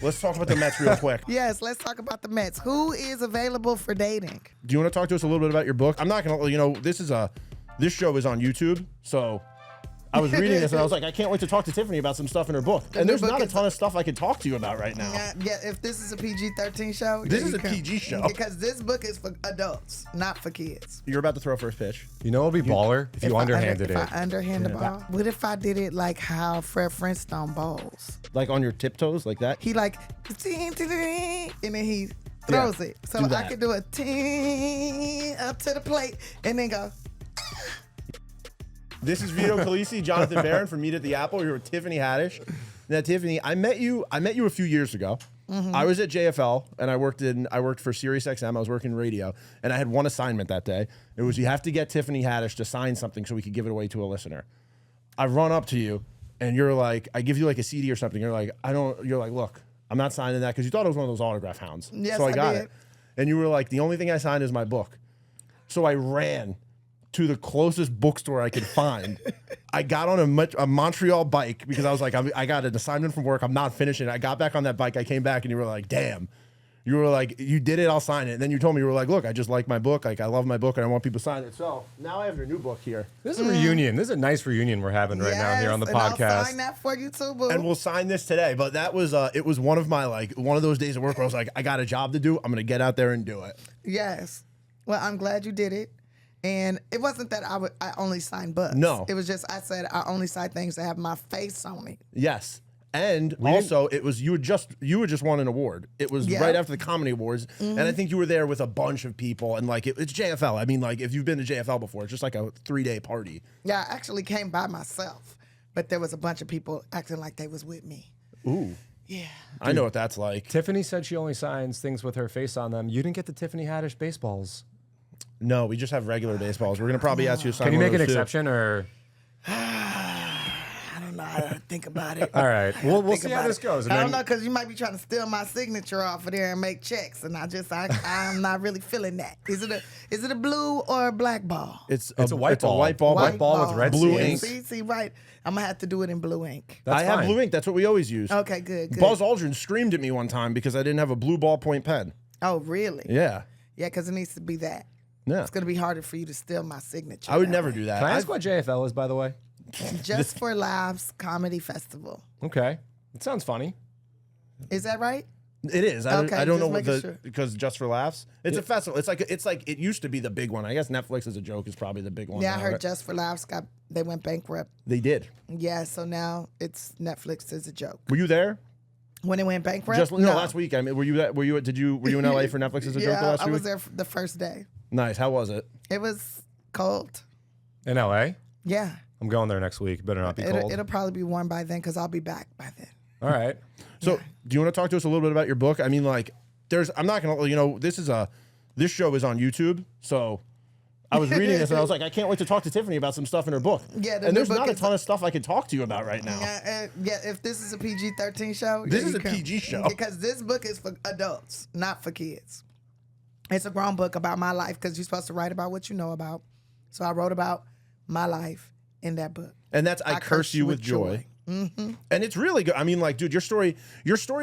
Let's talk about the Mets real quick. Yes, let's talk about the Mets. Who is available for dating? Do you want to talk to us a little bit about your book? I'm not gonna, this show is on YouTube, so I was reading this and I was like, I can't wait to talk to Tiffany about some stuff in her book. And there's not a ton of stuff I could talk to you about right now. Yeah, if this is a PG-13 show. This is a PG show. Because this book is for adults, not for kids. You're about to throw first pitch. You know, it'll be baller if you underhanded it. If I underhand the ball. What if I did it like how Fred Flintstone bowls? Like on your tiptoes, like that? He like, and then he throws it. So I could do a ting up to the plate and then go. This is Vito Calisi, Jonathan Barron from Meet at the Apple. You're with Tiffany Haddish. Now, Tiffany, I met you a few years ago. Mm-hmm. I was at JFL and I worked for Sirius XM. I was working radio, and I had one assignment that day. It was you have to get Tiffany Haddish to sign something so we could give it away to a listener. I run up to you and you're like, I give you like a CD or something. You're like, look, I'm not signing that because you thought it was one of those autograph hounds. Yes, so I got did. it. And you were like, the only thing I signed is my book. So I ran to the closest bookstore I could find. I got on a Montreal bike because I was like, I got an assignment from work. I'm not finishing it. I got back on that bike. I came back and you were like, damn. You were like, you did it, I'll sign it. And then you told me, you were like, look, I just like my book. Like, I love my book and I want people to sign it. So now I have your new book here. This is a reunion. This is a nice reunion we're having right now here on the podcast. I'll sign that for you too, boo. And we'll sign this today. But that was, it was one of those days at work where I was like, I got a job to do. I'm going to get out there and do it. Yes. Well, I'm glad you did it. And it wasn't that I only signed books. No. It was just I said I only sign things that have my face on it. Yes. And also, it was you had just won an award. It was right after the Comedy Awards, and I think you were there with a bunch of people. And like it's JFL. I mean, like if you've been to JFL before, it's just like a 3-day party. Yeah, I actually came by myself, but there was a bunch of people acting like they was with me. Ooh. Yeah. I know what that's like. Tiffany said she only signs things with her face on them. You didn't get the Tiffany Haddish baseballs. No, we just have regular baseballs. We're gonna probably ask you to sign. Can you one make of an those exception or? I don't know. I gotta think about it. All right, we'll see how this goes. I don't know because you might be trying to steal my signature off of there and make checks, and I'm not really feeling that. Is it a blue or a black ball? It's a white ball. White ball with red blue ink. ink. See, right. I'm gonna have to do it in blue ink. I have blue ink. That's what we always use. Okay, good. Buzz Aldrin screamed at me one time because I didn't have a blue ballpoint pen. Oh, really? Yeah. Yeah, because it needs to be that. Yeah. It's gonna be harder for you to steal my signature. I would never do that. Can I ask what JFL is, by the way? Just for Laughs Comedy Festival. Okay, it sounds funny. Is that right? It is. Okay, I don't know what sure. because Just for Laughs. It's a festival. It's like it used to be the big one. I guess Netflix as a joke is probably the big one. Yeah, now, I heard right? Just for Laughs they went bankrupt. They did. Yeah, so now it's Netflix as a joke. Were you there? When it went bankrupt? No, last week. I mean, were you in LA for Netflix as a joke last week? I was there for the first day. Nice. How was it? It was cold. In LA? Yeah. I'm going there next week. Better not be cold. It'll probably be warm by then because I'll be back by then. All right. So, do you want to talk to us a little bit about your book? I mean, like, I'm not gonna, this show is on YouTube, so I was reading this and I was like, I can't wait to talk to Tiffany about some stuff in her book. Yeah, and there's not a ton of stuff I could talk to you about right now. Yeah, if this is a PG-13 show. This is a PG show. Because this book is for adults, not for kids. It's a grown book about my life because you're supposed to write about what you know about. So I wrote about my life in that book. And that's I Curse You with Joy. Mm-hmm. And it's really good. I mean, like, dude, your story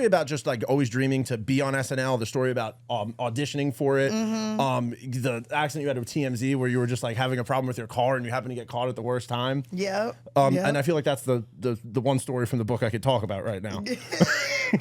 about just like always dreaming to be on SNL, the story about auditioning for it, the accident you had with TMZ where you were just like having a problem with your car and you happened to get caught at the worst time. Yeah. And I feel like that's the one story from the book I could talk about right now.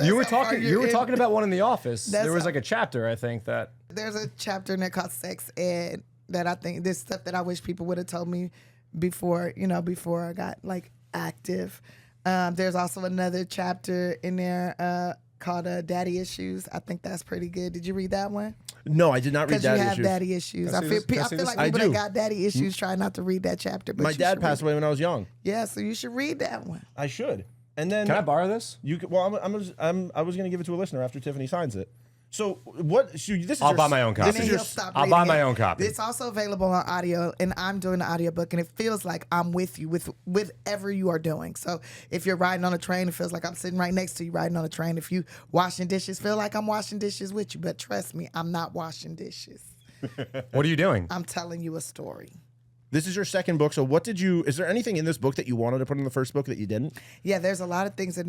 You were talking about one in The Office. There was like a chapter, I think, that there's a chapter in there called Sex Ed that I think this stuff that I wish people would have told me before I got like active. There's also another chapter in there called Daddy Issues. I think that's pretty good. Did you read that one? No, I did not read Daddy Issues. Because you have daddy issues. I feel like people that got daddy issues try not to read that chapter. But my dad passed away when I was young. Yeah, so you should read that one. I should. And then can I borrow this? You could, well, I was going to give it to a listener after Tiffany signs it. So what? So this is I'll buy my own copy. I'll buy my own copy. It's also available on audio, and I'm doing the audiobook, and it feels like I'm with you with whatever you are doing. So if you're riding on a train, it feels like I'm sitting right next to you riding on a train. If you washing dishes, feel like I'm washing dishes with you. But trust me, I'm not washing dishes. What are you doing? I'm telling you a story. This is your second book. So what did you? Is there anything in this book that you wanted to put in the first book that you didn't? Yeah, there's a lot of things in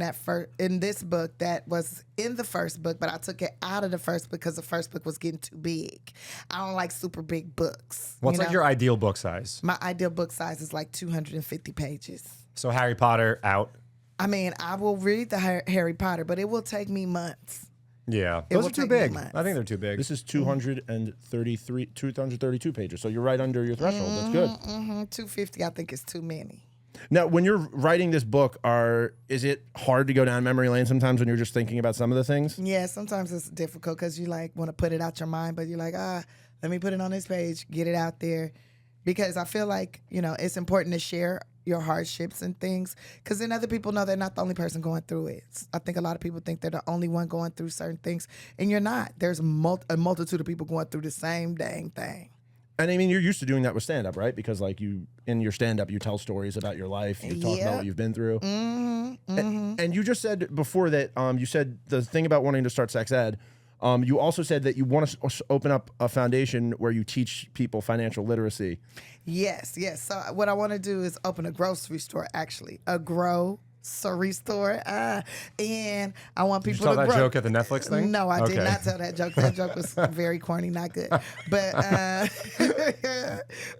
this book that was in the first book, but I took it out of the first because the first book was getting too big. I don't like super big books. What's like your ideal book size? My ideal book size is like 250 pages. So Harry Potter out. I mean, I will read the Harry Potter, but it will take me months. Yeah, those are too big. I think they're too big. This is 232 pages, so you're right under your threshold. That's good. 250, I think, is too many. Now, when you're writing this book, is it hard to go down memory lane sometimes when you're just thinking about some of the things? Yeah, sometimes it's difficult because you like want to put it out your mind, but you're like, let me put it on this page, get it out there, because I feel like it's important to share your hardships and things, because then other people know they're not the only person going through it. I think a lot of people think they're the only one going through certain things, and you're not. There's a multitude of people going through the same dang thing. And I mean, you're used to doing that with stand-up, right? Because like in your stand-up, you tell stories about your life, you talk about what you've been through. And you just said before that you said the thing about wanting to start sex ed. You also said that you want to open up a foundation where you teach people financial literacy. Yes. So what I want to do is open a grocery store, actually. A grocery store. And I want people to tell that joke at the Netflix thing? No, I did not tell that joke. That joke was very corny, not good. But I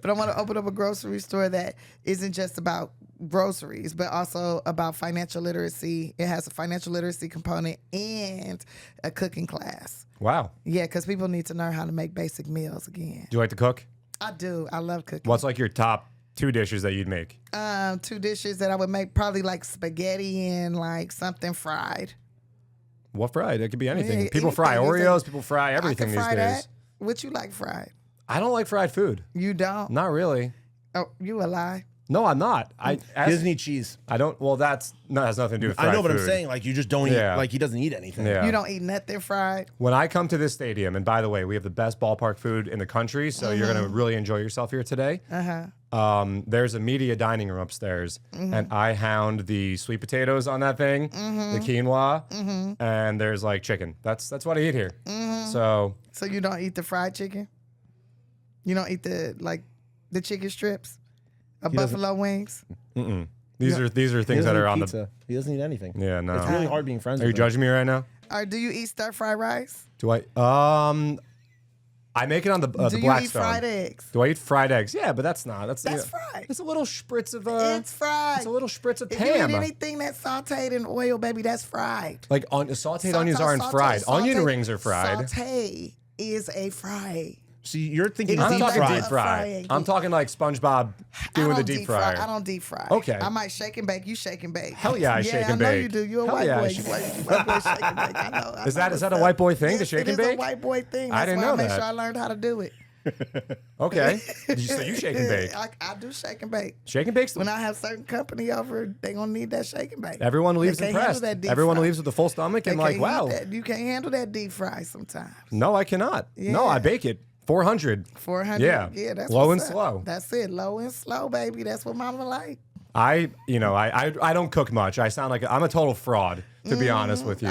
want to open up a grocery store that isn't just about groceries, but also about financial literacy. It has a financial literacy component and a cooking class. Wow. Yeah, because people need to learn how to make basic meals again. Do you like to cook? I do. I love cooking. What's like your top 2 dishes that you'd make? 2 dishes that I would make, probably like spaghetti and like something fried. What fried? It could be anything. Yeah, people fry Oreos. People fry everything I can fry these days. that. What you like fried? I don't like fried food. You don't? Not really. Oh, you a lie. No, I'm not. He doesn't eat cheese. I don't. Well, has nothing to do with fried I know, but food. I'm saying like you just don't eat. Like he doesn't eat anything. Yeah. You don't eat nothing fried? When I come to this stadium, and by the way, we have the best ballpark food in the country, so you're going to really enjoy yourself here today. There's a media dining room upstairs, and I hound the sweet potatoes on that thing, the quinoa, and there's like chicken. That's what I eat here. So you don't eat the fried chicken? You don't eat the chicken strips? Buffalo wings? These are things that are on pizza. He doesn't eat anything. Yeah, no. It's really hard being friends Are with you judging me right now? Or do you eat stir fried rice? Do I? I make it on the Blackstone. Do you eat fried eggs? Do I eat fried eggs? Yeah, but that's fried. It's a little spritz of It's fried. It's a little spritz of if ham. You eat anything that's sauteed in oil, baby, that's fried. Like sauteed onions aren't fried. Onion rings are fried. Saute is a fry. See, you're thinking I'm talking fried. deep fry. I'm talking like SpongeBob doing the deep fryer. I don't deep fry. Okay. I might shake and bake. You shake and bake. Hell yeah, I shake and bake. I know you do. You're a white boy. You white boy shake and bake. I know. Is that a white boy thing to shake and bake? It is a white boy thing. That's I didn't why know I make that. sure I learned how to do it. Okay. So you shake and bake. I do shake and bake. Shake and bake's When I have certain company over, they gonna need that shake and bake. Everyone leaves They can't handle impressed. that deep Everyone fry. leaves with a full stomach and like, wow. You can't handle that deep fry sometimes. No, I cannot. No, I bake it. 400. 400. Yeah. That's Low what's and up. slow. That's it. Low and slow, baby. That's what mama like. I don't cook much. I sound like I'm a total fraud, to be honest with you.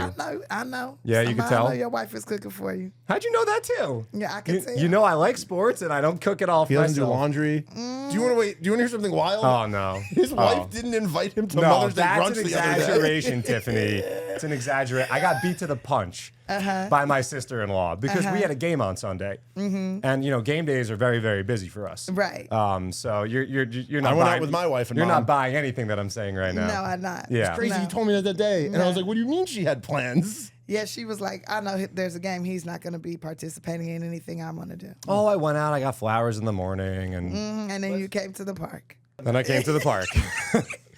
I know. Yeah, you can I tell? know your wife is cooking for you. How'd you know that too? Yeah, I can tell. You know I like sports and I don't cook it all for He doesn't do myself. laundry. Do you want to wait? Do you want to hear something wild? Oh no. His wife didn't invite him to No, Mother's Day that's brunch an the other day. exaggeration, Tiffany. It's an exaggeration. I got beat to the punch by my sister-in-law because we had a game on Sunday, and game days are very, very busy for us. Right. So you're not. I went out buying, with my wife and you're Mom. not buying anything that I'm saying right now. No, I'm not. Yeah. It's Crazy. No. He told me that day, and I was like, "What do you mean she had plans?" Yeah, she was like, I know there's a game he's not going to be participating in anything I'm going to do. Oh, I went out. I got flowers in the morning, and And then you came to the park. then I came to the park.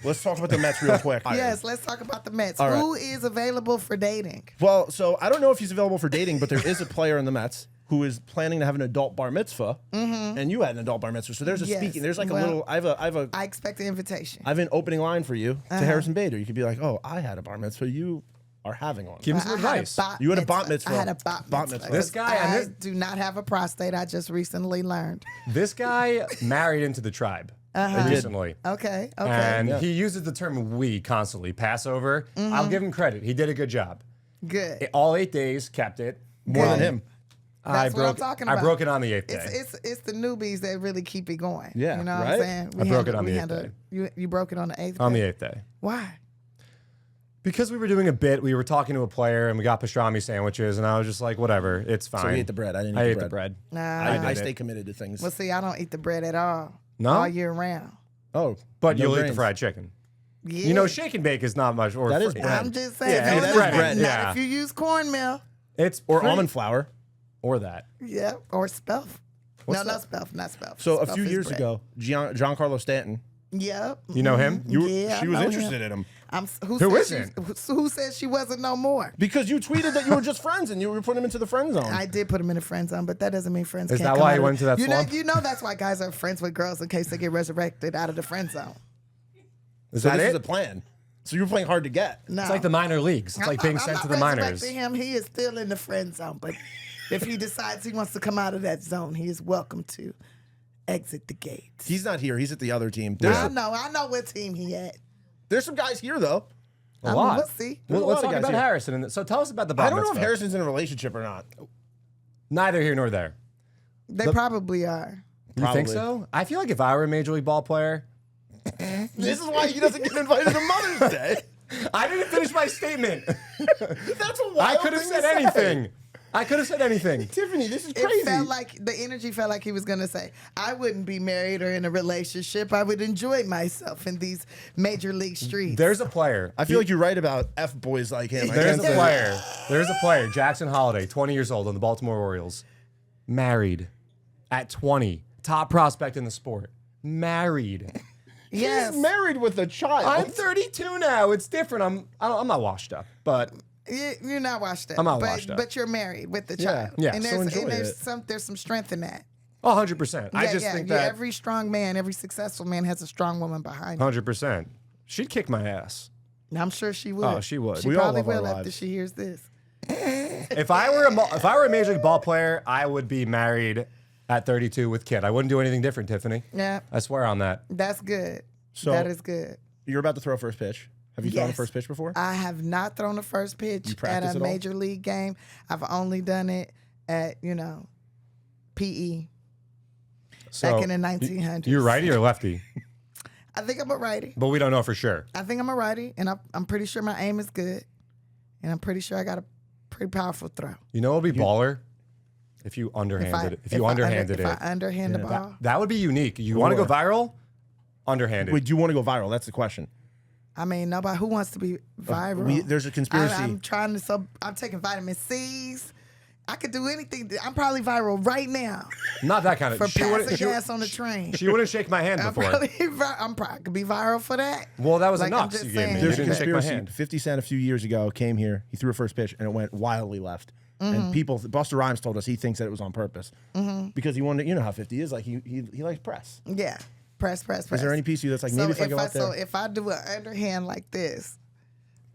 Let's talk about the Mets real quick. Yes, let's talk about the Mets. All right. Who is available for dating? Well, so I don't know if he's available for dating, but there is a player in the Mets who is planning to have an adult bar mitzvah, and you had an adult bar mitzvah. So there's a Yes. speaking. There's like a Well, little. I expect an invitation. I have an opening line for you to Harrison Bader. You could be like, "Oh, I had a bar mitzvah. You are having one." Give me some I had a advice. bat You had a bat mitzvah. I had a bat mitzvah. mitzvah. This guy- and I this- do not have a prostate. I just recently learned. This guy married into the tribe recently. Okay. And he uses the term "we" constantly. Passover. I'll give him credit. He did a good job. Good. All 8 days, kept it. More than him. That's what I'm talking about. I broke it on the 8th day. It's the newbies that really keep it going. Yeah, you know right? what I'm saying? I broke it on the 8th day. You broke it on the 8th day? On the 8th day. Why? Because we were doing a bit. We were talking to a player, and we got pastrami sandwiches, and I was just like, whatever, it's fine. So you ate the bread. I didn't I eat ate the the bread. bread. I stay committed to things. Well, see, I don't eat the bread at all. No? All year round. Oh, But no you'll eat the grains. fried chicken. Yeah. You know, shake and bake is not much. Or That is fr- bread. I'm just saying. Yeah, if it's you- bread. Not Yeah. if you use cornmeal. It's Or pretty- almond flour. or that. Yeah, or spelf. What's Not spelf, not spelf. So a Spelf few is years bread. ago, Giancarlo Stanton. Yep. You know him? Yeah, She I was know interested him. in him. Who said who said she wasn't no more? Because you tweeted that you were just friends and you were putting him into the friend zone. I did put him in a friend zone, but that doesn't mean friends Is can't that come why out he of went into that you know, slump? you know that's why guys are friends with girls in case they get resurrected out of the friend zone. Is so that this it? is the plan. So you were playing hard to get. No. It's like the minor leagues. It's like being I'm sent not to the minors. resurrecting him. He is still in the friend zone, but if he decides he wants to come out of that zone, he is welcome to exit the gates. He's not here. He's at the other team. I know what team he at. There's some guys here though. A lot. We'll see. There's a What's lot the talking guys about here? Harrison. So tell us about the I bar don't know if mitzvah. Harrison's in a relationship or not. Neither here nor there. They probably are. You think Probably. so? I feel like if I were a major league ball player, This is why he doesn't get invited to Mother's Day. I didn't finish my statement. That's a wild I could have thing said to say. anything. I could have said anything. Tiffany, this is It crazy. felt like the energy felt like he was gonna say, "I wouldn't be married or in a relationship. I would enjoy myself in these major league streets." There's a player. I feel like you're right about F boys like him. I There's can't a say- player. There's a player. Jackson Holiday, 20 years old on the Baltimore Orioles. Married at 20. Top prospect in the sport. Married. yes, He's married with a child. I'm 32 now. It's different. I'm not washed up, but You're not washed up. I'm not but, washed up. but you're married with the Yeah. child. Yeah, and so there's, enjoy there's it. there's some strength in that. 100%. I just think that every strong man, every successful man has a strong woman behind him. 100%. She'd kick my ass. I'm sure she would. Oh, she would. She We all probably love our will after lives. she hears this. If I were a major league ball player, I would be married at 32 with kid. I wouldn't do anything different, Tiffany. Yeah, I swear on that. that's good. So- that is good. You're about to throw a first pitch. Have you thrown a Yes. first pitch before? I have not thrown a first pitch You at practice a at all? major league game. I've only done it at, PE So back in the 1900s. you're righty or lefty, I think I'm a righty. but we don't know for sure. I think I'm a righty, and I'm pretty sure my aim is good, and I'm pretty sure I got a pretty powerful throw. You know, it would be baller if you underhanded it. If you underhanded if it, I underhand the ball. that would be unique. You want to go viral? Underhanded. Wait, do you want to go viral? That's the question. I mean, nobody who wants to be viral. There's a conspiracy. I'm trying to. So I'm taking vitamin C's. I could do anything. I'm probably viral right now Not that kind of. for She wouldn't, passing she, gas on the train. she wouldn't shake my hand I'm before. probably could be viral for that. Well, that was Like, I'm enough. just You gave me. saying. You There's a didn't shake my conspiracy. hand. 50 Cent a few years ago came here. He threw a first pitch and it went wildly left. And people, Busta Rhymes told us he thinks that it was on purpose because he wanted. You know how 50 is. Like he likes press. Yeah, press. Is there any piece of you that's like So maybe if I go out there, so if I do an underhand like this,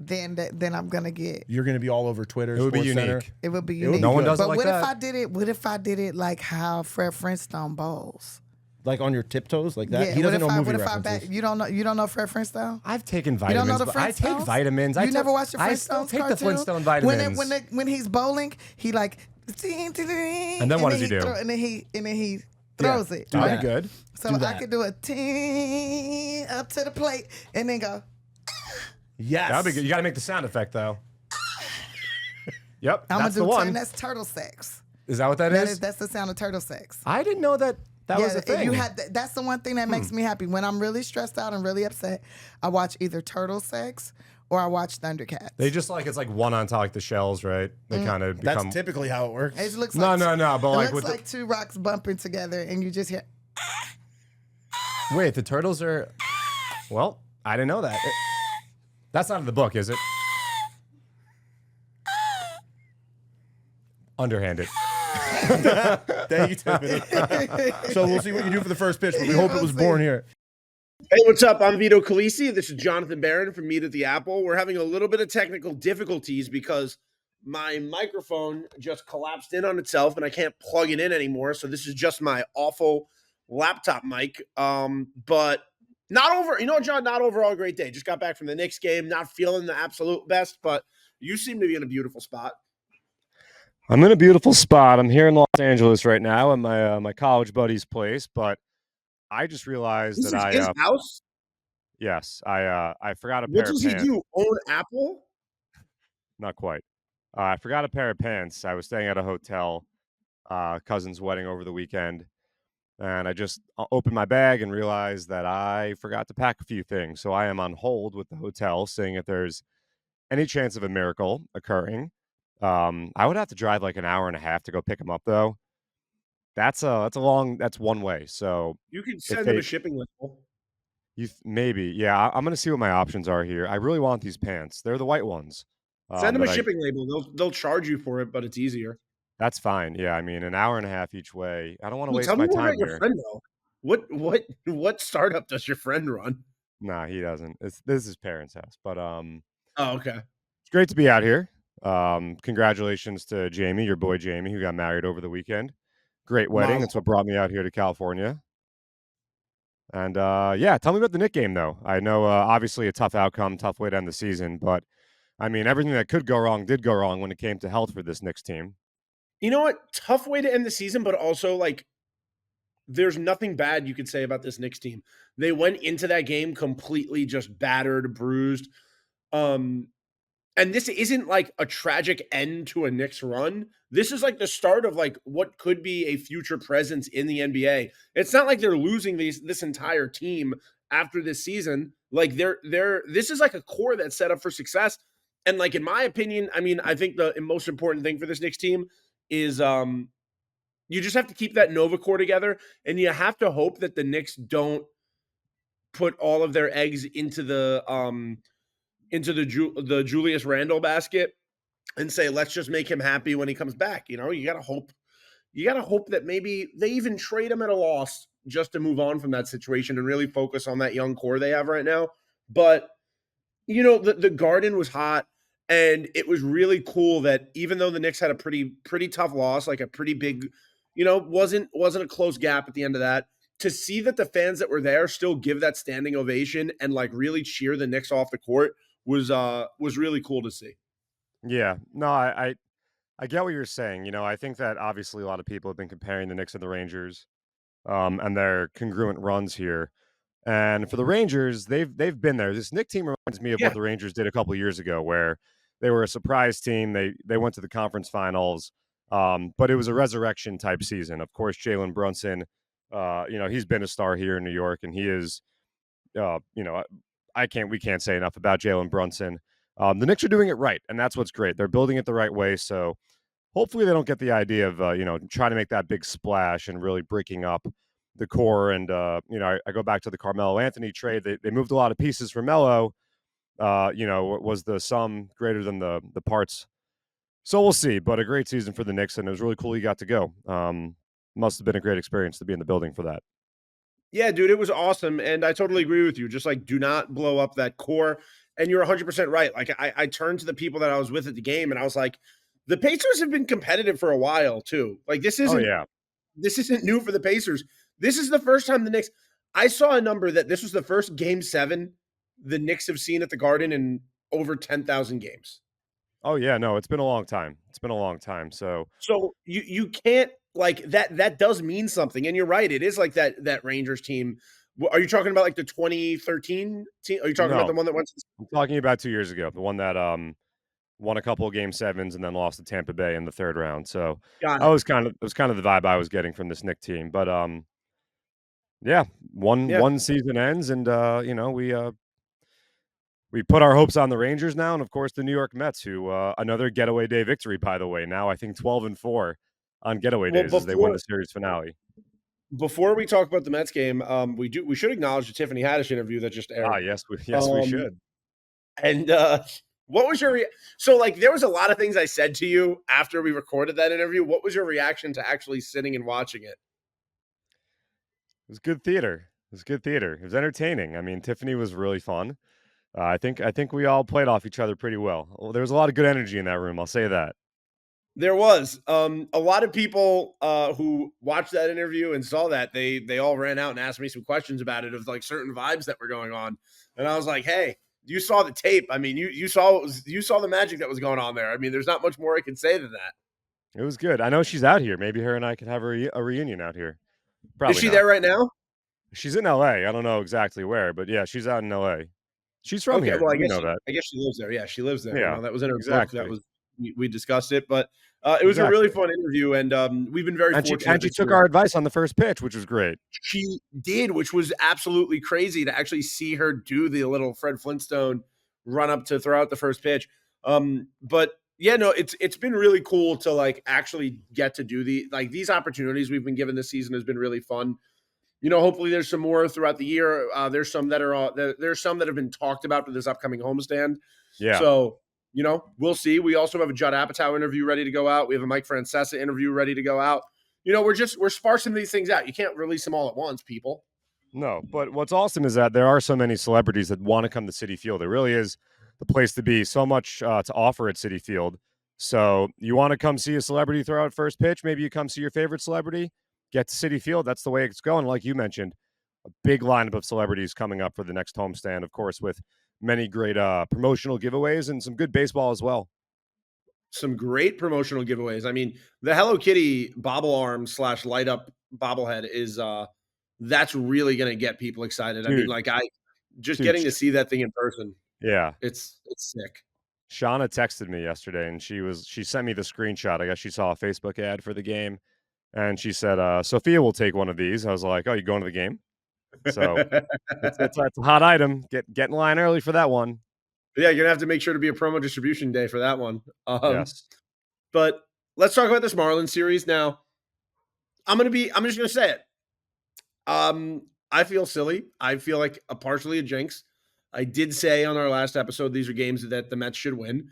then I'm gonna get. you're going to be all over Twitter. It would be Sports Center. unique. It would be would unique. be No one does it but like what that. if I did it? What if I did it like how Fred Flintstone bowls? Like on your tiptoes, like that. Yeah. He doesn't know what movie if I references. You don't know Fred Flintstone? I've taken You vitamins. don't know the but I take Flintstones? vitamins. You never watched the Flintstones I still take the cartoon? Flintstone vitamins. When he's bowling, he like. And then what does he do? And then he throws it. That'd right? be good. So Do I that. could do a ting up to the plate and then go. Yes. That'd be good. You got to make the sound effect though. Yep, I'm that's gonna the do one. That's turtle sex. Is that what That's the sound of turtle sex. I didn't know that was a if thing. you had that's the one thing that makes me happy. When I'm really stressed out and really upset, I watch either turtle sex or I watch Thundercats. They just like it's like one on top like the shells, right? They kind of That's become. typically how it works. It looks No, like no, but it like looks with like two rocks bumping together and you just hear. Wait, the turtles are. Well, I didn't know that. That's not in the book, is it? Underhanded. Thank you, Tiffany. So we'll see what you do for the first pitch, but we Yeah, hope it we'll was see. born here. Hey, what's up? I'm Vito Calisi. This is Jonathan Barron from Meet at the Apple. We're having a little bit of technical difficulties because my microphone just collapsed in on itself and I can't plug it in anymore. So this is just my awful laptop mic. But not over, John, not overall a great day. Just got back from the Knicks game, not feeling the absolute best, but you seem to be in a beautiful spot. I'm in a beautiful spot. I'm here in Los Angeles right now at my college buddy's place, but I just realized This that is his house. I forgot a What pair of does he pants. do? Own Apple? Not quite. I forgot a pair of pants. I was staying at a hotel, cousin's wedding over the weekend, and I just opened my bag and realized that I forgot to pack a few things. So I am on hold with the hotel, seeing if there's any chance of a miracle occurring. I would have to drive like an hour and a half to go pick them up, though. That's one way. So You can if send him they a shipping label. maybe, yeah, I'm gonna see what my options are here. I really want these pants. They're the white ones. Send him a That I shipping label. They'll charge you for it, but it's easier. That's fine. Yeah, I mean, an hour and a half each way. I don't want to Well, tell waste me my more time about your here. friend though. What startup does your friend run? Nah, he doesn't. This is his parents' house, but Oh, okay. it's great to be out here. Congratulations to Jamie, your boy Jamie, who got married over the weekend. Great wedding. Miles. That's what brought me out here to California. And yeah, tell me about the Nick game, though. I know obviously a tough outcome, tough way to end the season, but I mean everything that could go wrong did go wrong when it came to health for this Knicks team. You know what? Tough way to end the season, but also like there's nothing bad you could say about this Knicks team. They went into that game completely just battered, bruised. Um, and this isn't like a tragic end to a Knicks run. This is like the start of like what could be a future presence in the NBA. It's not like they're losing this entire team after this season. Like they're this is like a core that's set up for success. And like in my opinion, I mean, I think the most important thing for this Knicks team is you just have to keep that Nova core together, and you have to hope that the Knicks don't put all of their eggs into the Julius Randle basket and say, let's just make him happy when he comes back. You know, you gotta hope. You gotta hope that maybe they even trade him at a loss just to move on from that situation and really focus on that young core they have right now. But you know, the Garden was hot, and it was really cool that even though the Knicks had a pretty tough loss, like a pretty big, you know, wasn't a close gap at the end of that. To see that the fans that were there still give that standing ovation and like really cheer the Knicks off the court was really cool to see. Yeah, no, I get what you're saying. You know, I think that obviously a lot of people have been comparing the Knicks and the Rangers, and their congruent runs here. And for the Rangers, they've been there. This Knick team reminds me of what Yeah. the Rangers did a couple years ago, where they were a surprise team. They went to the conference finals, but it was a resurrection type season. Of course, Jalen Brunson, you know, he's been a star here in New York, and he is, you know, we can't say enough about Jalen Brunson. The Knicks are doing it right, and that's what's great. They're building it the right way. So hopefully they don't get the idea of you know, trying to make that big splash and really breaking up the core. And you know, I go back to the Carmelo Anthony trade. They moved a lot of pieces for Melo. You know, was the sum greater than the parts? So we'll see. But a great season for the Knicks, and it was really cool he got to go. Must have been a great experience to be in the building for that. Yeah, dude, it was awesome. And I totally agree with you. Just like do not blow up that core. And you're 100% right. Like I turned to the people that I was with at the game and I was like, the Pacers have been competitive for a while too. Like Oh yeah. this isn't new for the Pacers. This is the first time the Knicks. I saw a number that this was the first game 7 the Knicks have seen at the Garden in over 10,000 games. Oh yeah. No, it's been a long time. It's been a long time. So So you can't like that does mean something. And you're right. It is like that Rangers team. Are you talking about like the 2013 team? Are you talking about no, the one that went to I'm talking about 2 years ago, the one that won a couple of game sevens and then lost to Tampa Bay in the third round. So Got that it. was kind of the vibe I was getting from this Nick team. But yeah, Yeah. one season ends, and you know, we put our hopes on the Rangers now, and of course the New York Mets, who another getaway day victory, by the way. Now I think 12-4 on getaway Well, days as they win the series finale. before we talk about the Mets game, we should acknowledge the Tiffany Haddish interview that just Ah, aired. yes, we Um, should. and what was so like? There was a lot of things I said to you after we recorded that interview. What was your reaction to actually sitting and watching it? It was good theater. It was good theater. It was entertaining. I mean, Tiffany was really fun. I think we all played off each other pretty well. There was a lot of good energy in that room. I'll say that. There was a lot of people who watched that interview and saw that they all ran out and asked me some questions about it of like certain vibes that were going on, and I was like, hey, you saw the tape. I mean, you saw the magic that was going on there. I mean, there's not much more I can say than that. It was good. I know she's out here. Maybe her and I could have a reunion out here. Is Probably she not. there right now? She's in LA. I don't know exactly where, but yeah, she's out in LA. She's from Okay, here. well, You know that. I guess she lives there. Yeah, she lives there. Yeah, That was in her book. That exactly. was we discussed it, but it was a really Exactly. fun interview, and we've been very fortunate. And she This took year. our advice on the first pitch, which was great. She did, which was absolutely crazy to actually see her do the little Fred Flintstone run up to throw out the first pitch. But yeah, no, it's been really cool to like actually get to do these opportunities we've been given this season has been really fun. Hopefully there's some more throughout the year. There's some that have been talked about for this upcoming homestand. Yeah. So, we'll see. We also have a Judd Apatow interview ready to go out. We have a Mike Francesa interview ready to go out. We're sparsing these things out. You can't release them all at once, people. No, but what's awesome is that there are so many celebrities that want to come to Citi Field. It really is the place to be. So much to offer at Citi Field. So you want to come see a celebrity throw out first pitch? Maybe you come see your favorite celebrity. Get to Citi Field. That's the way it's going. Like you mentioned, a big lineup of celebrities coming up for the next homestand, of course, with many great promotional giveaways and some good baseball as well. Some great promotional giveaways. I mean, the Hello Kitty bobble arm / light up bobblehead is that's really going to get people excited. Dude, I mean, like getting to see that thing in person. Yeah. It's sick. Shauna texted me yesterday and she sent me the screenshot. I guess she saw a Facebook ad for the game and she said, Sophia will take one of these. I was like, oh, you going to the game? So it's a hot item. Get in line early for that one. Yeah, you're gonna have to make sure to be a promo distribution day for that one. Yes. But let's talk about this Marlins series now. I'm just gonna say it. I feel silly. I feel like partially a jinx. I did say on our last episode these are games that the Mets should win,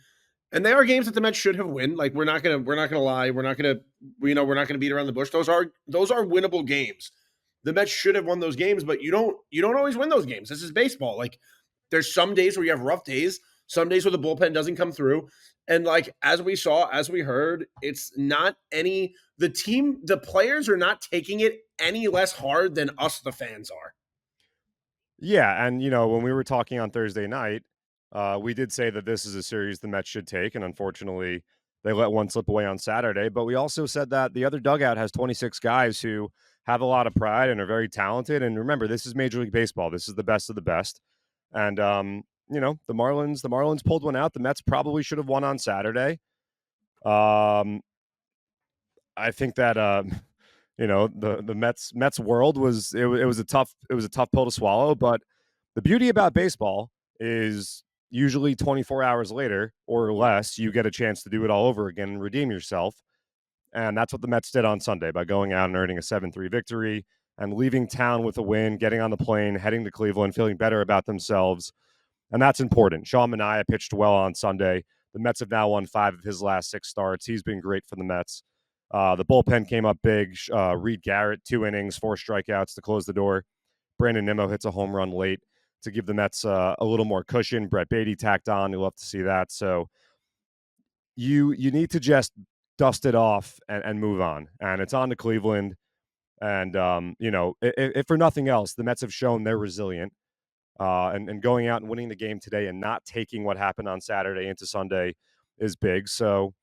and they are games that the Mets should have win. Like we're not gonna lie. We're not gonna beat around the bush. Those are winnable games. The Mets should have won those games, but you don't always win those games. This is baseball. Like there's some days where you have rough days, some days where the bullpen doesn't come through. And like as we heard, it's not the players are not taking it any less hard than us, the fans are. Yeah, and when we were talking on Thursday night, we did say that this is a series the Mets should take, and unfortunately, they let one slip away on Saturday. But we also said that the other dugout has 26 guys who have a lot of pride and are very talented. And remember, this is Major League Baseball. This is the best of the best. And the Marlins pulled one out. The Mets probably should have won on Saturday. I think that the Mets world was a tough pill to swallow. But the beauty about baseball is usually 24 hours later or less, you get a chance to do it all over again and redeem yourself. And that's what the Mets did on Sunday by going out and earning a 7-3 victory and leaving town with a win, getting on the plane, heading to Cleveland, feeling better about themselves. And that's important. Sean Manaea pitched well on Sunday. The Mets have now won 5 of his last 6 starts. He's been great for the Mets. The bullpen came up big. Reed Garrett, 2 innings, 4 strikeouts to close the door. Brandon Nimmo hits a home run late to give the Mets a little more cushion. Brett Beatty tacked on. You'll love to see that. So you need to just dust it off and move on. And it's on to Cleveland. And, if for nothing else, the Mets have shown they're resilient. And going out and winning the game today and not taking what happened on Saturday into Sunday is big. So,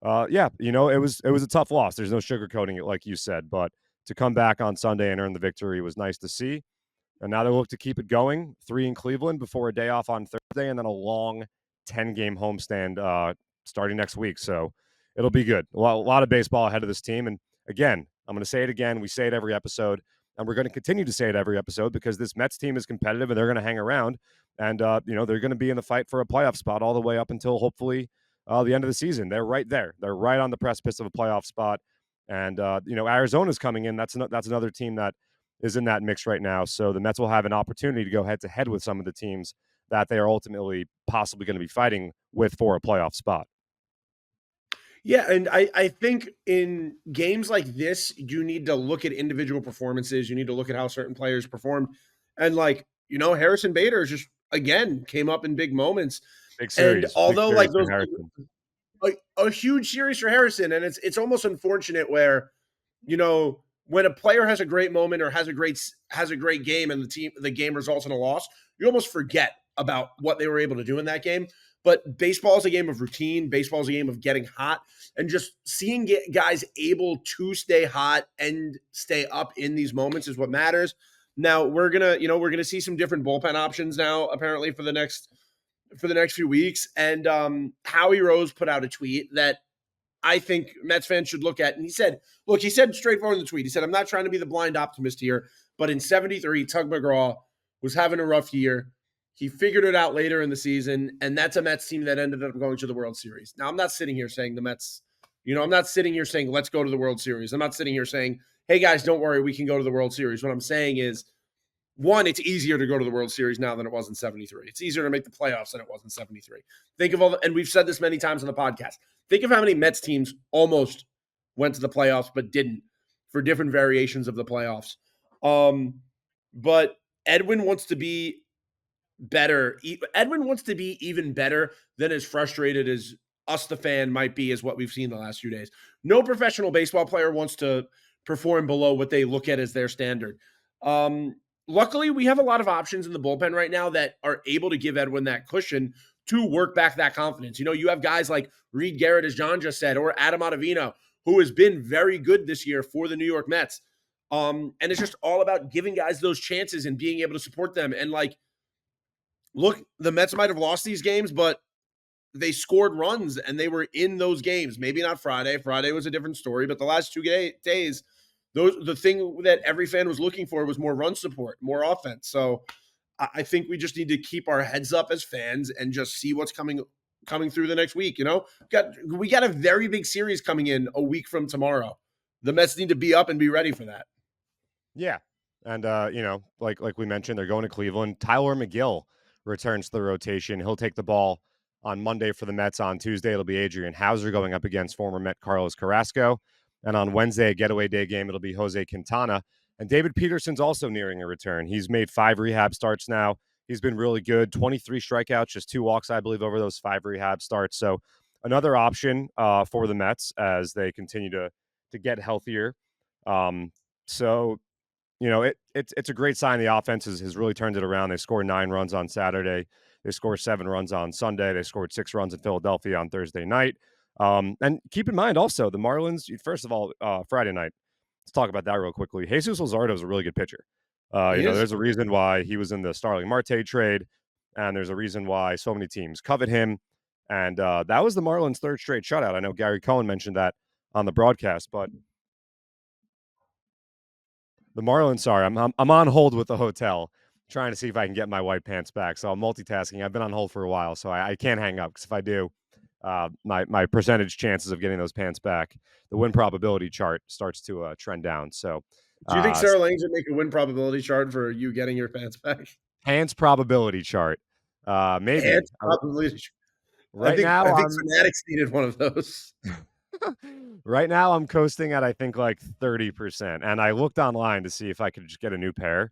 it was a tough loss. There's no sugarcoating it, like you said. But to come back on Sunday and earn the victory was nice to see. And now they look to keep it going. 3 in Cleveland before a day off on Thursday, and then a long 10-game homestand starting next week. So it'll be good. A lot of baseball ahead of this team. And again, I'm going to say it again. We say it every episode, and we're going to continue to say it every episode because this Mets team is competitive and they're going to hang around. And, they're going to be in the fight for a playoff spot all the way up until hopefully the end of the season. They're right there. They're right on the precipice of a playoff spot. And, Arizona's coming in. That's another team that is in that mix right now. So the Mets will have an opportunity to go head to head with some of the teams that they are ultimately possibly going to be fighting with for a playoff spot. Yeah, and I think in games like this, you need to look at individual performances. You need to look at how certain players performed. And Harrison Bader just, again, came up in big moments. Big series. And although big series those a huge series for Harrison, and it's almost unfortunate where, when a player has a great moment or has a great game and the game results in a loss, you almost forget about what they were able to do in that game. But baseball is a game of routine. Baseball is a game of getting hot, and just seeing guys able to stay hot and stay up in these moments is what matters. Now we're gonna see some different bullpen options now, apparently for the next few weeks. And Howie Rose put out a tweet that I think Mets fans should look at. And he said straightforward in the tweet. He said, "I'm not trying to be the blind optimist here, but in '73, Tug McGraw was having a rough year. He figured it out later in the season, and that's a Mets team that ended up going to the World Series." Now, I'm not sitting here saying the Mets, I'm not sitting here saying, let's go to the World Series. I'm not sitting here saying, hey, guys, don't worry, we can go to the World Series. What I'm saying is, one, it's easier to go to the World Series now than it was in '73. It's easier to make the playoffs than it was in '73. Think of and we've said this many times on the podcast, think of how many Mets teams almost went to the playoffs but didn't for different variations of the playoffs. But Edwin wants to be better. Edwin wants to be even better than as frustrated as us, the fan, might be, as what we've seen the last few days. No professional baseball player wants to perform below what they look at as their standard. Luckily, we have a lot of options in the bullpen right now that are able to give Edwin that cushion to work back that confidence. You have guys like Reed Garrett, as John just said, or Adam Ottavino, who has been very good this year for the New York Mets. And it's just all about giving guys those chances and being able to support them. And look, the Mets might have lost these games, but they scored runs and they were in those games. Maybe not Friday. Friday was a different story, but the last 2 days, the thing that every fan was looking for was more run support, more offense. So I think we just need to keep our heads up as fans and just see what's coming through the next week. We got a very big series coming in a week from tomorrow. The Mets need to be up and be ready for that. Yeah. And, like we mentioned, they're going to Cleveland. Tyler McGill returns to the rotation. He'll take the ball on Monday for the Mets. On Tuesday, it'll be Adrian Hauser going up against former Met Carlos Carrasco. And on Wednesday, a getaway day game, it'll be Jose Quintana. And David Peterson's also nearing a return. He's made 5 rehab starts now. He's been really good. 23 strikeouts, just 2 walks, I believe, over those 5 rehab starts. So another option for the Mets as they continue to get healthier. So, it's a great sign. The offense has really turned it around. They scored 9 runs on Saturday. They scored 7 runs on Sunday. They scored 6 runs in Philadelphia on Thursday night. And keep in mind also the Marlins, first of all, Friday night, let's talk about that real quickly. Jesus Luzardo is a really good pitcher. There's a reason why he was in the Starling Marte trade, and there's a reason why so many teams covet him. And that was the Marlins' 3rd straight shutout. I know Gary Cohen mentioned that on the broadcast, but the Marlins, sorry, I'm on hold with the hotel, trying to see if I can get my white pants back. So I'm multitasking. I've been on hold for a while, so I can't hang up, because if I do, my percentage chances of getting those pants back, the win probability chart starts to trend down. So, do you think Sarah Langs would make a win probability chart for you getting your pants back? Pants probability chart, maybe. Pants probability. I think Fanatics needed one of those. Right now, I'm coasting at, I think, like 30%. And I looked online to see if I could just get a new pair.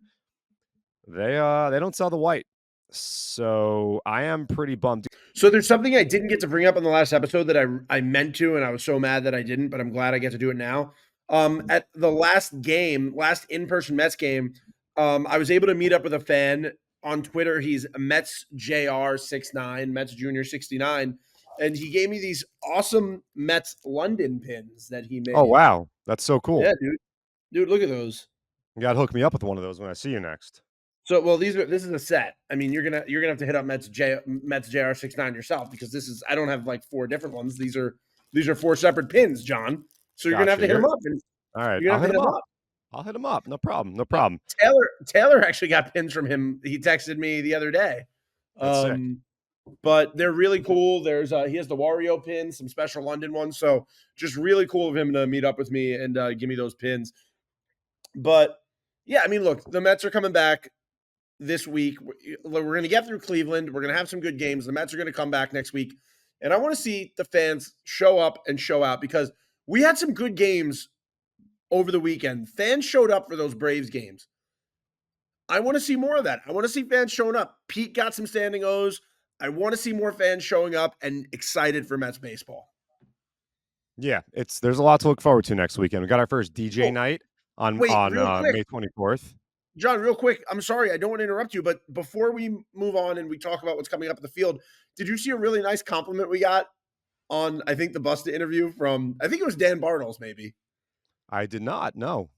They don't sell the white. So I am pretty bummed. So there's something I didn't get to bring up in the last episode that I meant to, and I was so mad that I didn't, but I'm glad I get to do it now. At the last in-person Mets game, I was able to meet up with a fan on Twitter. He's Mets JR 69, Mets Junior 69, and he gave me these awesome Mets London pins that he made. Oh wow, that's so cool. Yeah, dude, look at those. You gotta hook me up with one of those when I see you next. So, well, this is a set. I mean, you're gonna have to hit up Mets JR 69 yourself, because I don't have like 4 different ones. These are 4 separate pins, John. So you're gonna have to hit them up. All right, I'll hit them up. I'll hit him up. No problem. Taylor actually got pins from him. He texted me the other day. But they're really cool. There's he has the Wario pins, some special London ones. So just really cool of him to meet up with me and give me those pins. But yeah, I mean, look, the Mets are coming back this week. We're going to get through Cleveland. We're going to have some good games. The Mets are going to come back next week. And I want to see the fans show up and show out, because we had some good games over the weekend. Fans showed up for those Braves games. I want to see more of that. I want to see fans showing up. Pete got some standing O's. I want to see more fans showing up and excited for Mets baseball. Yeah, there's a lot to look forward to next weekend. We got our first DJ night on May 24th. John, real quick, I'm sorry, I don't want to interrupt you, but before we move on and we talk about what's coming up at the field, did you see a really nice compliment we got on, I think, the Busta interview from, I think it was Dan Bartles, maybe? I did not. No.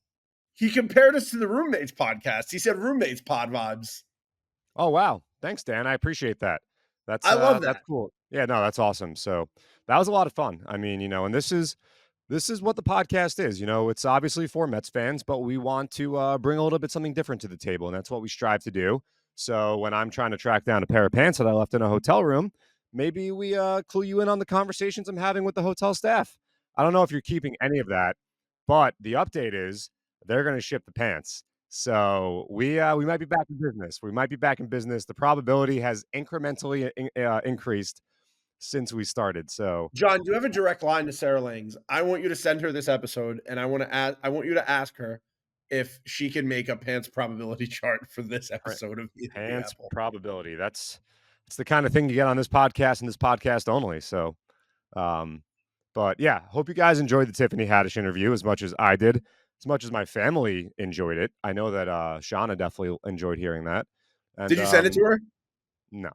He compared us to the Roommates podcast. He said Roommates pod vibes. Oh, wow. Thanks, Dan. I appreciate that. I love that. That's cool. Yeah, no, that's awesome. So that was a lot of fun. I mean, and this is what the podcast is. It's obviously for Mets fans, but we want to bring a little bit something different to the table, and that's what we strive to do. So when I'm trying to track down a pair of pants that I left in a hotel room, maybe we clue you in on the conversations I'm having with the hotel staff. I don't know if you're keeping any of that, but the update is they're going to ship the pants. So we might be back in business. We might be back in business. The probability has incrementally increased since we started. So, John, do you have a direct line to Sarah Langs? I want you to send her this episode, and I want you to ask her if she can make a pants probability chart for this episode of pants probability. That's the kind of thing you get on this podcast and this podcast only. So, but yeah, hope you guys enjoyed the Tiffany Haddish interview as much as I did, as much as my family enjoyed it. I know that Shauna definitely enjoyed hearing that. And, did you send it to her? No.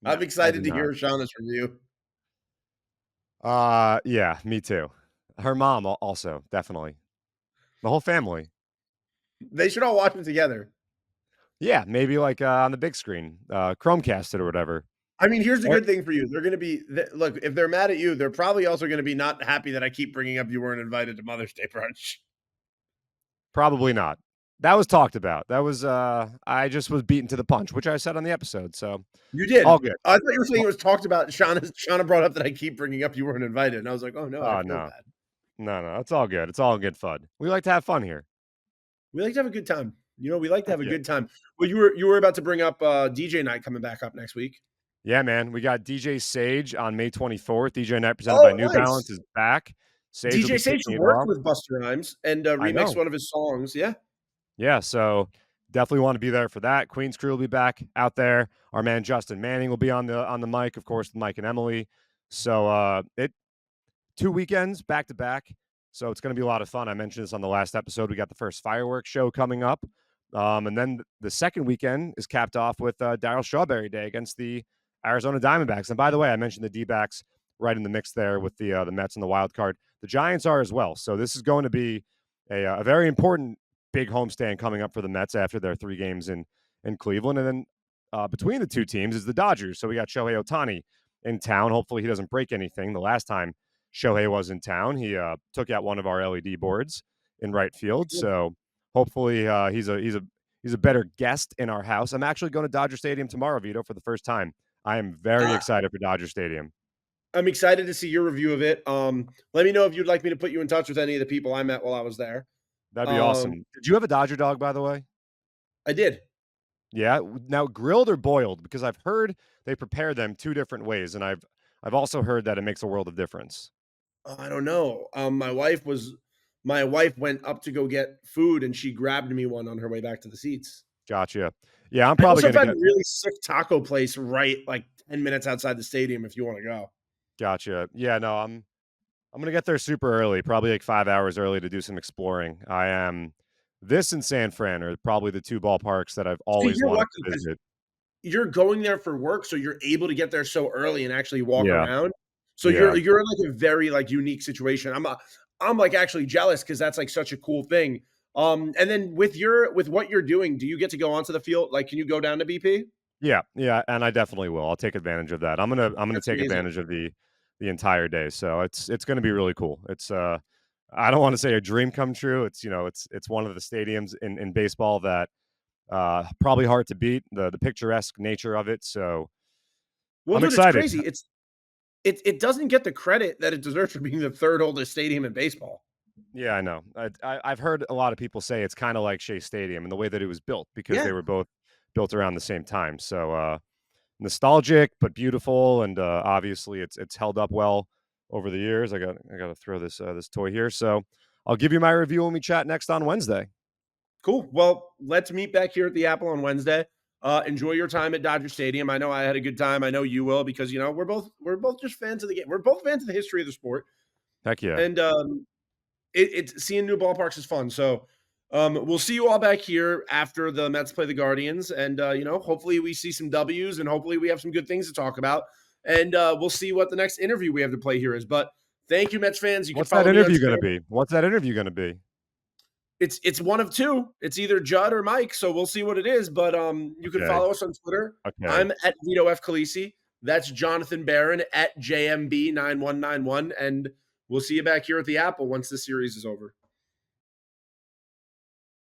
I'm excited to hear Shauna's review. Yeah, me too. Her mom also, definitely. The whole family. They should all watch it together. Yeah, maybe like on the big screen, Chromecast it or whatever. I mean, here's the good thing for you. They're going to be, look, if they're mad at you, they're probably also going to be not happy that I keep bringing up you weren't invited to Mother's Day brunch. Probably not. That was talked about. That was, I just was beaten to the punch, which I said on the episode. So you did. All good. I thought you were saying it was talked about. Shauna brought up that I keep bringing up you weren't invited. And I was like, oh, no. I feel bad. No. It's all good. It's all good fun. We like to have fun here. We like to have a good time. We like to have a good time. Well, you were about to bring up DJ night coming back up next week. Yeah, man. We got DJ Sage on May 24th. DJ night presented by New Balance is back. DJ Sage worked with Busta Rhymes and remixed one of his songs. Yeah. Yeah, so definitely want to be there for that. Queen's Crew will be back out there. Our man Justin Manning will be on the mic, of course, with Mike and Emily. So 2 weekends back to back. So it's going to be a lot of fun. I mentioned this on the last episode. We got the first fireworks show coming up. And then the second weekend is capped off with Darryl Strawberry Day against the Arizona Diamondbacks. And by the way, I mentioned the D-backs right in the mix there with the Mets and the wild card. The Giants are as well. So this is going to be a very important big homestand coming up for the Mets after their 3 games in Cleveland. And then between the two teams is the Dodgers. So we got Shohei Ohtani in town. Hopefully he doesn't break anything. The last time Shohei was in town, he took out one of our LED boards in right field. So hopefully he's a better guest in our house. I'm actually going to Dodger Stadium tomorrow, Vito, for the first time. I am very excited for Dodger Stadium. I'm excited to see your review of it. Let me know if you'd like me to put you in touch with any of the people I met while I was there. That'd be awesome. Did you have a Dodger dog, by the way? I did. Yeah. Now, grilled or boiled? Because I've heard they prepare them 2 different ways, and I've also heard that it makes a world of difference. I don't know. My wife went up to go get food, and she grabbed me one on her way back to the seats. Gotcha. Yeah, I'm probably going to get a really sick taco place right like 10 minutes outside the stadium if you want to go. Gotcha. Yeah, no, I'm going to get there super early, probably like 5 hours early to do some exploring. This and San Fran are probably the 2 ballparks that I've always wanted to visit. You're going there for work, so you're able to get there so early and actually walk around. So you're in like a very like unique situation. I'm like actually jealous because that's like such a cool thing. And then with what you're doing, do you get to go onto the field? Like, can you go down to BP? Yeah, and I definitely will. I'll take advantage of that. I'm gonna take advantage of the entire day. So it's gonna be really cool. It's I don't want to say a dream come true. It's it's one of the stadiums in baseball that probably hard to beat. The picturesque nature of it. So I'm excited. It's crazy. It doesn't get the credit that it deserves for being the 3rd oldest stadium in baseball. Yeah, I know. I've heard a lot of people say it's kind of like Shea Stadium in the way that it was built because they were both built around the same time. So nostalgic but beautiful, and obviously it's held up well over the years. I got to throw this toy here. So I'll give you my review when we chat next on Wednesday. Cool. Well, let's meet back here at the Apple on Wednesday. Enjoy your time at Dodger Stadium. I know I had a good time. I know you will because we're both just fans of the game. We're both fans of the history of the sport. Heck yeah. And it's seeing new ballparks is fun. So We'll see you all back here after the Mets play the Guardians. And, hopefully we see some W's and hopefully we have some good things to talk about. And we'll see what the next interview we have to play here is. But thank you, Mets fans. What's that interview going to be? What's that interview going to be? It's one of two. It's either Judd or Mike, so we'll see what it is. But you can follow us on Twitter. Okay. I'm at Vito F. Khaleesi. That's Jonathan Barron at JMB9191. And we'll see you back here at the Apple once the series is over.